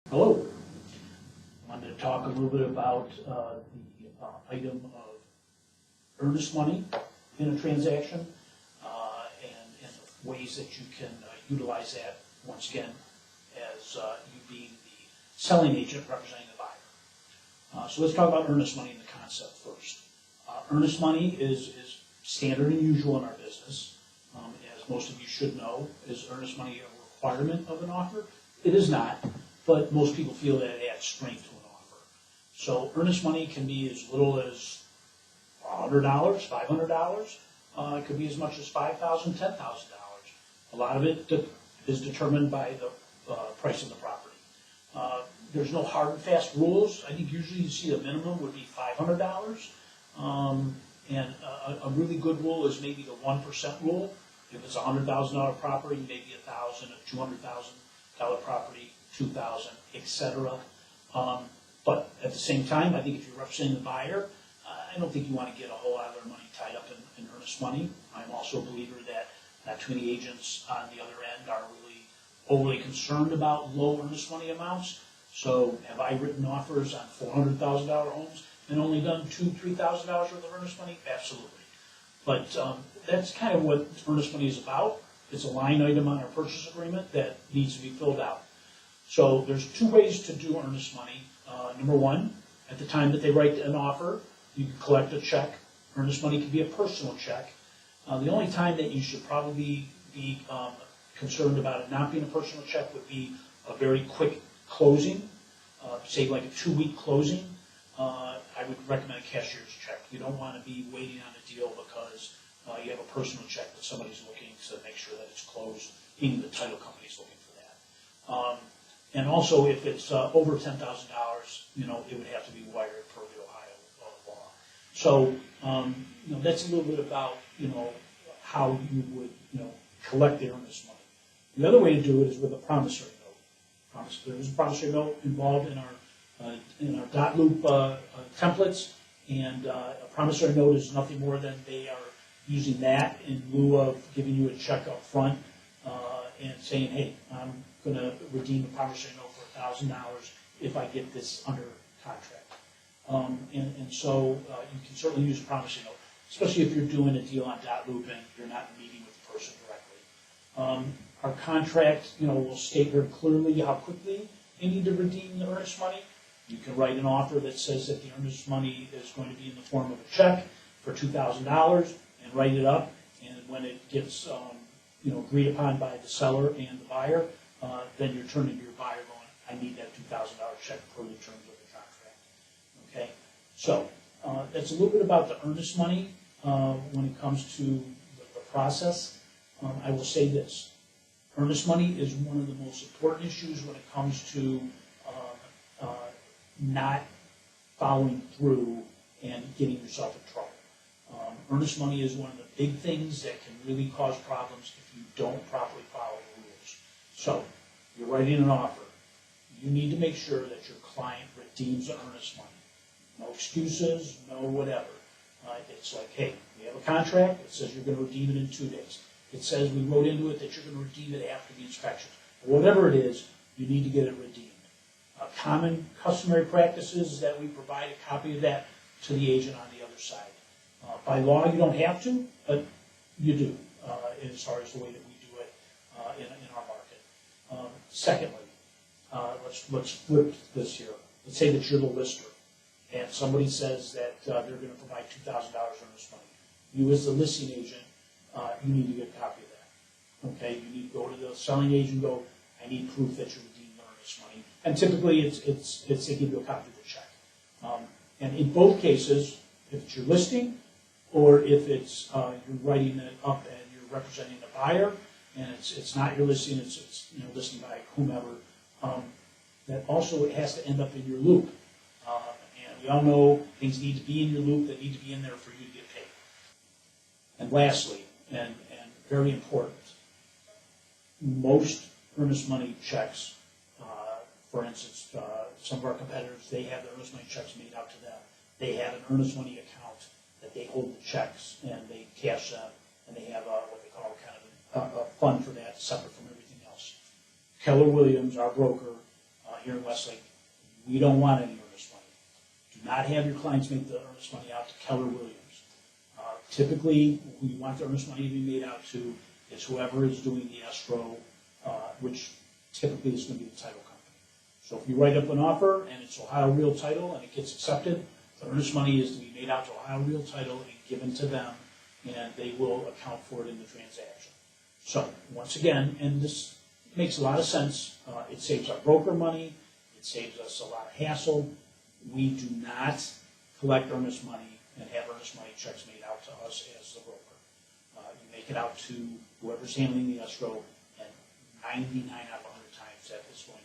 Hello. I wanted to talk a little bit about the item of earnest money in a transaction and the ways that you can utilize that, once again, as you being the selling agent representing the buyer. So let's talk about earnest money and the concept first. Earnest money is standard and usual in our business. As most of you should know, is earnest money a requirement of an offer? It is not. But most people feel that it adds strength to an offer. So earnest money can be as little as $100, $500. It could be as much as $5,000, $10,000. A lot of it is determined by the price of the property. There's no hard and fast rules. I think usually you see the minimum would be $500. And a really good rule is maybe the 1% rule. If it's a $100,000 property, maybe $1,000, a $200,000 property, 2,000, etc. But at the same time, I think if you're representing the buyer, I don't think you want to get a whole lot of their money tied up in earnest money. I'm also a believer that not too many agents on the other end are really overly concerned about low earnest money amounts. So have I written offers on $400,000 homes and only done $2,000, $3,000 worth of earnest money? Absolutely. But that's kind of what earnest money is about. It's a line item on our purchase agreement that needs to be filled out. So there's two ways to do earnest money. Number one, at the time that they write an offer, you can collect a check. Earnest money can be a personal check. The only time that you should probably be concerned about it not being a personal check would be a very quick closing, say like a 2-week closing. I would recommend a cashier's check. You don't want to be waiting on a deal because you have a personal check that somebody's looking to make sure that it's closed, meaning the title company's looking for that. And also, if it's over $10,000, it would have to be wired per the Ohio law. So, that's a little bit about, how you would, collect the earnest money. The other way to do it is with a promissory note. There's a promissory note involved in our dot loop templates, and a promissory note is nothing more than they are using that in lieu of giving you a check up front and saying, hey, I'm going to redeem the promissory note for $1,000 if I get this under contract. So you can certainly use a promissory note, especially if you're doing a deal on dot loop and you're not meeting with the person directly. Our contract, will state very clearly how quickly you need to redeem the earnest money. You can write an offer that says that the earnest money is going to be in the form of a check for $2,000 and write it up. And when it gets agreed upon by the seller and the buyer, then you're turning to your buyer going, I need that $2,000 check per the terms of the contract. Okay, so that's a little bit about the earnest money when it comes to the process. I will say this. Earnest money is one of the most important issues when it comes to not following through and getting yourself in trouble. Earnest money is one of the big things that can really cause problems if you don't properly follow the rules. So, you're writing an offer. You need to make sure that your client redeems the earnest money. No excuses, no whatever. It's like, hey, we have a contract. It says you're going to redeem it in 2 days. It says we wrote into it that you're going to redeem it after the inspection. Whatever it is, you need to get it redeemed. Common customary practices is that we provide a copy of that to the agent on the other side. By law, you don't have to, but you do, as far as the way that we do it in our market. Secondly, let's flip this here. Let's say that you're the lister, and somebody says that they're going to provide $2,000 earnest money. You, as the listing agent, you need to get a copy of that. Okay, you need to go to the selling agent and go, I need proof that you redeemed the earnest money. And typically, it's they give you a copy of the check. And in both cases, if it's your listing, or if it's you're writing it up and you're representing the buyer, and it's not your listing, it's listing by whomever, that also it has to end up in your loop. And we all know things need to be in your loop that need to be in there for you to get paid. And lastly, and very important, most earnest money checks, for instance, some of our competitors, they have the earnest money checks made out to them. They have an earnest money account that they hold the checks and they cash them, and they have what they call kind of a fund for that, separate from everything else. Keller Williams, our broker, here in Westlake, we don't want any earnest money. Do not have your clients make the earnest money out to Keller Williams. Typically, who you want the earnest money to be made out to is whoever is doing the escrow, which typically is going to be the title company. So if you write up an offer and it's Ohio Real Title and it gets accepted, the earnest money is to be made out to Ohio Real Title and given to them, and they will account for it in the transaction. So once again, and this makes a lot of sense, it saves our broker money, it saves us a lot of hassle. We do not collect earnest money and have earnest money checks made out to us as the broker. You make it out to whoever's handling the escrow, and 99 out of 100 times that is going